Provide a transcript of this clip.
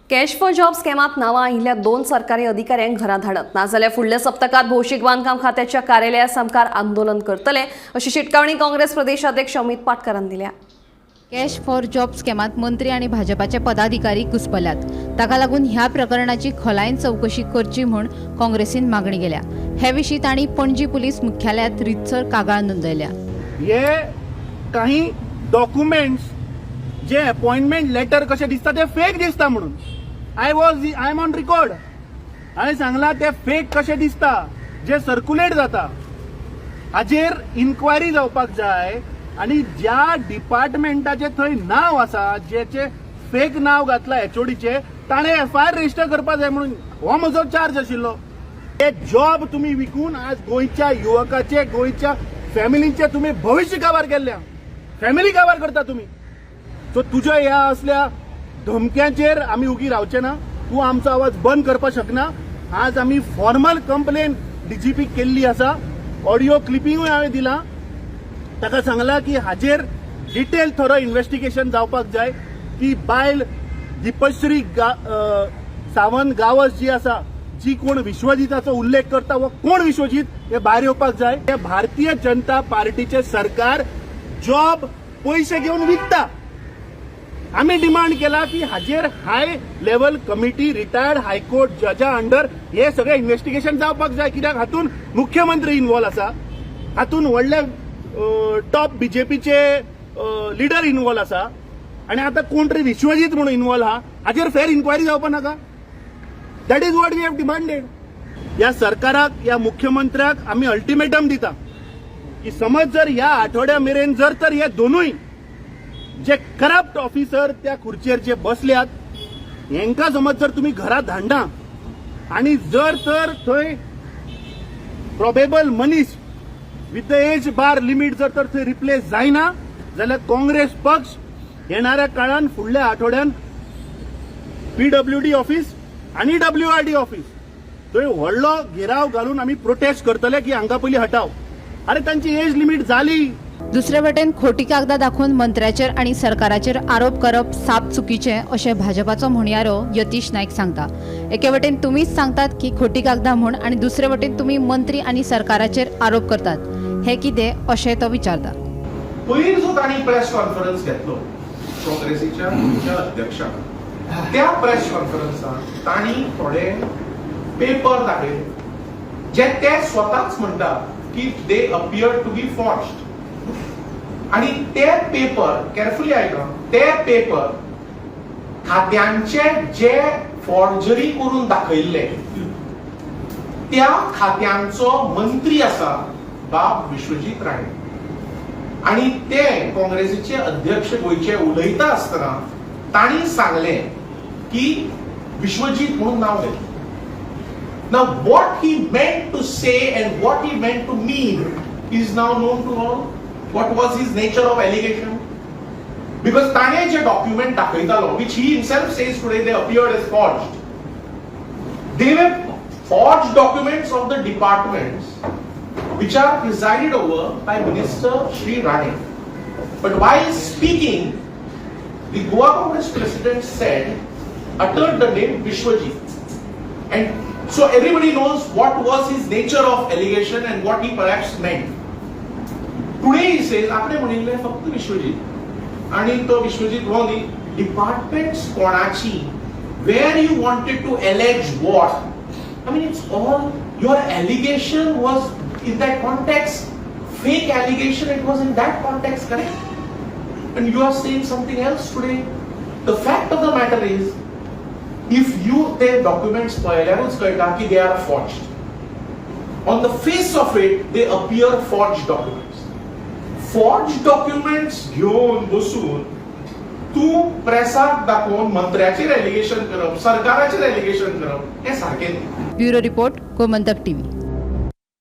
Cash for job स्कॅमात नावां आयिल्ल्या 2 सरकारी अधिकाऱ्यांक घरां धाडत ना जाल्यार फुडल्या सप्तकात भौशीक बांदकाम खात्याच्या कार्यालया समकार आंदोलन करतले अशी शिटकावणी काँग्रेस प्रदेशाध्यक्ष अमित पाटकरान दिल्या। कॅश फॉर जॉब स्कॅमात मंत्री आणि भाजपाचे पदाधिकारी घुसपल्यात। ताका लागून ह्या प्रकरणाची खोलायेन चौकशी करची म्हूण काँग्रेसीन मागणी केल्या। हे विशीं तांणी पणजी पुलीस मुख्यालयात रितसर कागाळ नोंदयल्या। हे काही डॉक्युमेंट्स जे अपॉइंटमेंट लेटर कशे दिसता ते फेक दिसता म्हणून आय एम ऑन रिकॉर्ड। हांवें सांगला ते फेक कशे दिसता जे सर्क्युलेट जाता हाजेर इन्क्वायरी जावपाक जाय आणि ज्या डिपार्टमेंटाचे थंय नाव आसा जेचे फेक नाव घातला एचओडीचे ताणे एफआयआर रजिस्टर करपाक जाय म्हणून हो म्हजो चार्ज आशिल्लो। हे जॉब तुम्ही विकून आज गोंयच्या युवकाचे गोंयच्या फॅमिलीचे तुम्ही भविष्य काबार केल्ल्या फॅमिली काबार करता तुम्ही। सो तुझ्या ह्या असल्या धमक्यांचेर आमी उगी रावचे ना। तू आमचो आवाज बंद करपाक शकना। आज आमी फॉर्मल कंप्लेंट डीजीपी केल्ली आसा। ऑडिओ क्लिपिंगूय हांवें दिला। ताका सांगला की हाजेर डिटेल थोरो इन्व्हेस्टिगेशन जावपाक जाय की बायल दीपश्री सावंत गावस जी आसा जी कोण विश्वजिताचो उल्लेख करता व कोण विश्वजित हे भायर येवपाक जाय। हे भारतीय जनता पार्टीचे सरकार जॉब पैसे घेवन विकता। आम्ही डिमांड केला की हाजेर high level committee retired high court जजा अंडर हे सगळे इन्व्हेस्टिगेशन जावपाक जाय। कित्याक हातून मुख्यमंत्री इन्वॉल्व आसा, हातून व्हडले टॉप बीजेपीचे लिडर इन्वॉल्व आसा आणि आता कोण तरी विश्वजित म्हणून इन्वॉल्व हा हाजेर फेर इन्क्वायरी जावपाक नाका। That is what we have demanded. या सरकाराक या मुख्यमंत्र्याक आम्ही अल्टिमेटम दिता की समज जर ह्या आठवड्या मेरेन जर तर हे दोनूय जे करप्ट ऑफिसर त्या खुर्चेर जे बसल्यात हेंका समज जर तुम्ही घरा धाडना आणि जर तर थंय प्रोबेबल मनीस with the age bar limit जर तर थंय रिप्लेस जायना जाल्यार काँग्रेस पक्ष येणाऱ्या काळान फुडल्या आठवड्यान पीडब्ल्यूडी ऑफिस आणि डब्ल्यूआरडी ऑफिस थंय व्हडलो घेराव घालून आम्ही प्रोटेस्ट करतले की हांगा पयलीं हटाव। अरे तांची एज लिमिट जाली। दुसरे वटेन खोटी कागदां दाखवून मंत्र्याचेर आणि सरकाराचेर आरोप करप साप चुकीचे अशें भाजपाचो म्हणयारो यतीश नाईक सांगता। एके वटेन तुमीच सांगतात की खोटी कागदां म्हूण आणि दुसरे वटेन तुमी मंत्री आणि सरकाराचेर आरोप करतात। हे कितें अशें तो विचारता। पयर जो तांणी प्रेस कॉन्फरन्स घेतलो काँग्रेसीच्या मुख्य अध्यक्षान त्या प्रेस कॉन्फरन्सात तांणी थोडे पेपर दाखयले जे ते स्वताच म्हणटात की they appear to be forged आणि ते पेपर केअरफुली आयका ते पेपर खात्यांचे जे फॉर्जरी करून दाखयल्ले त्या खात्यांचो मंत्री आसा बाब विश्वजित राणे आणि ते काँग्रेसीचे अध्यक्ष गोयचे उलयता आसतना तांणी सांगले की विश्वजित म्हणून नाव घेतलें। Now what he meant to say and what he meant to mean is now known to all. What was his nature of allegation? Because ताणे जे document दाखयतालो which he himself says today they appeared as forged. They were forged documents of the departments which are presided over by Minister Shri Rane. But while speaking, the Goa Congress president uttered the name Vishwajit. And so everybody knows what was his nature of allegation and what he perhaps meant. Today he says, आपने म्हणिल्ले फक्त विश्वजित आणि तो विश्वजित हो न्ही departments कोणाची where you wanted to allege what. I mean it's all your allegation was in that context fake allegation, it was in that context, correct? And you are saying something else today. The fact of the matter is if you take documents पळयल्यारूच कळटा की they are forged. On the face of it they appear forged documents. Forged documents घेऊन बसून तू प्रेसाक दाखवून मंत्र्याचेर allegation करप सरकाराचेर allegation करप हे सारकें न्ही। Bureau report Gomantak TV.